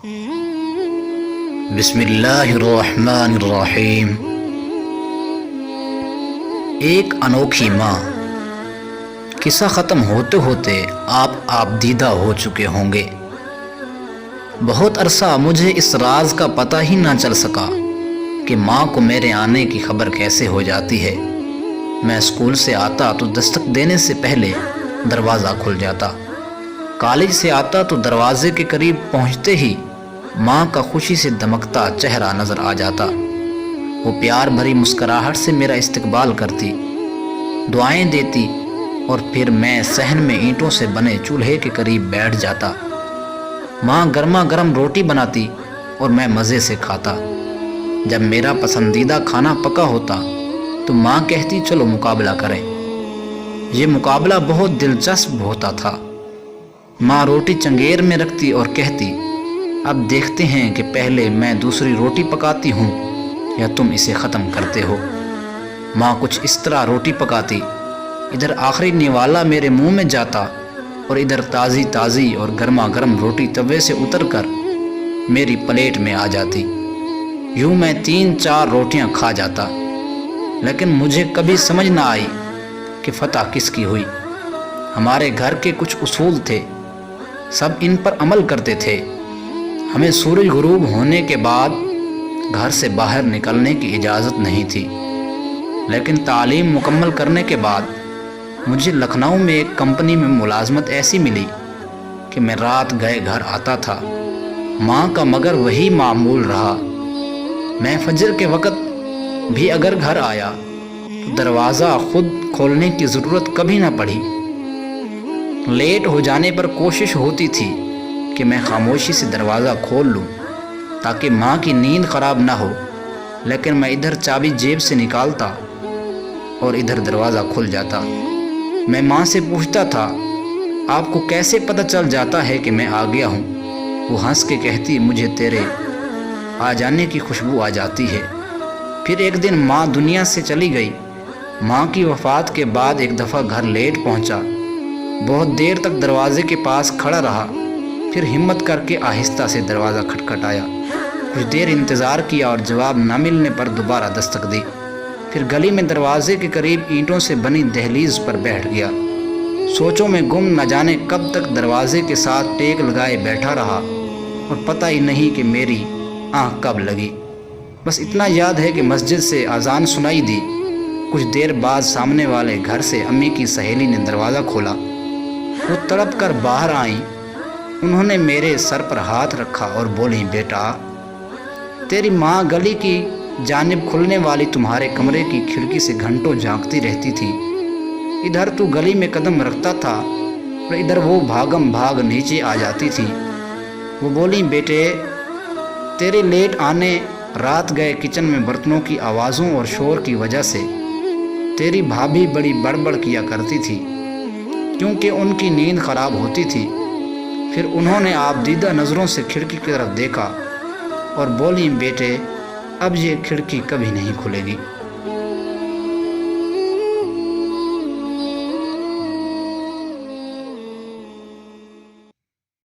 بسم اللہ الرحمن الرحیم۔ ایک انوکھی ماں۔ قصہ ختم ہوتے ہوتے آپ دیدہ ہو چکے ہوں گے۔ بہت عرصہ مجھے اس راز کا پتہ ہی نہ چل سکا کہ ماں کو میرے آنے کی خبر کیسے ہو جاتی ہے۔ میں اسکول سے آتا تو دستک دینے سے پہلے دروازہ کھل جاتا۔ کالج سے آتا تو دروازے کے قریب پہنچتے ہی ماں کا خوشی سے دمکتا چہرہ نظر آ جاتا۔ وہ پیار بھری مسکراہٹ سے میرا استقبال کرتی، دعائیں دیتی اور پھر میں صحن میں اینٹوں سے بنے چولہے کے قریب بیٹھ جاتا۔ ماں گرما گرم روٹی بناتی اور میں مزے سے کھاتا۔ جب میرا پسندیدہ کھانا پکا ہوتا تو ماں کہتی چلو مقابلہ کریں۔ یہ مقابلہ بہت دلچسپ ہوتا تھا۔ ماں روٹی چنگیر میں رکھتی اور کہتی اب دیکھتے ہیں کہ پہلے میں دوسری روٹی پکاتی ہوں یا تم اسے ختم کرتے ہو۔ ماں کچھ اس طرح روٹی پکاتی، ادھر آخری نوالا میرے منہ میں جاتا اور ادھر تازی اور گرما گرم روٹی توے سے اتر کر میری پلیٹ میں آ جاتی۔ یوں میں 3-4 روٹیاں کھا جاتا، لیکن مجھے کبھی سمجھ نہ آئی کہ فتح کس کی ہوئی۔ ہمارے گھر کے کچھ اصول تھے، سب ان پر عمل کرتے تھے۔ ہمیں سورج غروب ہونے کے بعد گھر سے باہر نکلنے کی اجازت نہیں تھی، لیکن تعلیم مکمل کرنے کے بعد مجھے لکھنؤ میں ایک کمپنی میں ملازمت ایسی ملی کہ میں رات گئے گھر آتا تھا۔ ماں کا مگر وہی معمول رہا۔ میں فجر کے وقت بھی اگر گھر آیا تو دروازہ خود کھولنے کی ضرورت کبھی نہ پڑی۔ لیٹ ہو جانے پر کوشش ہوتی تھی کہ میں خاموشی سے دروازہ کھول لوں تاکہ ماں کی نیند خراب نہ ہو، لیکن میں ادھر چابی جیب سے نکالتا اور ادھر دروازہ کھل جاتا۔ میں ماں سے پوچھتا تھا آپ کو کیسے پتہ چل جاتا ہے کہ میں آ گیا ہوں؟ وہ ہنس کے کہتی مجھے تیرے آ جانے کی خوشبو آ جاتی ہے۔ پھر ایک دن ماں دنیا سے چلی گئی۔ ماں کی وفات کے بعد ایک دفعہ گھر لیٹ پہنچا، بہت دیر تک دروازے کے پاس کھڑا رہا، پھر ہمت کر کے آہستہ سے دروازہ کھٹکھٹایا۔ کچھ دیر انتظار کیا اور جواب نہ ملنے پر دوبارہ دستک دی۔ پھر گلی میں دروازے کے قریب اینٹوں سے بنی دہلیز پر بیٹھ گیا۔ سوچوں میں گم، نہ جانے کب تک دروازے کے ساتھ ٹیک لگائے بیٹھا رہا اور پتہ ہی نہیں کہ میری آنکھ کب لگی۔ بس اتنا یاد ہے کہ مسجد سے اذان سنائی دی۔ کچھ دیر بعد سامنے والے گھر سے امی کی سہیلی نے دروازہ کھولا۔ وہ تڑپ کر باہر آئیں۔ انہوں نے میرے سر پر ہاتھ رکھا اور بولیں بیٹا، تیری ماں گلی کی جانب کھلنے والی تمہارے کمرے کی کھڑکی سے گھنٹوں جھانکتی رہتی تھی۔ ادھر تو گلی میں قدم رکھتا تھا اور ادھر وہ بھاگم بھاگ نیچے آ جاتی تھی۔ وہ بولیں بیٹے، تیرے لیٹ آنے، رات گئے کچن میں برتنوں کی آوازوں اور شور کی وجہ سے تیری بھابھی بڑی بڑبڑ کیا کرتی تھی کیونکہ ان کی نیند خراب ہوتی تھی۔ پھر انہوں نے آپ دیدہ نظروں سے کھڑکی کی طرف دیکھا اور بولیں بیٹے اب یہ کھڑکی کبھی نہیں کھلے گی۔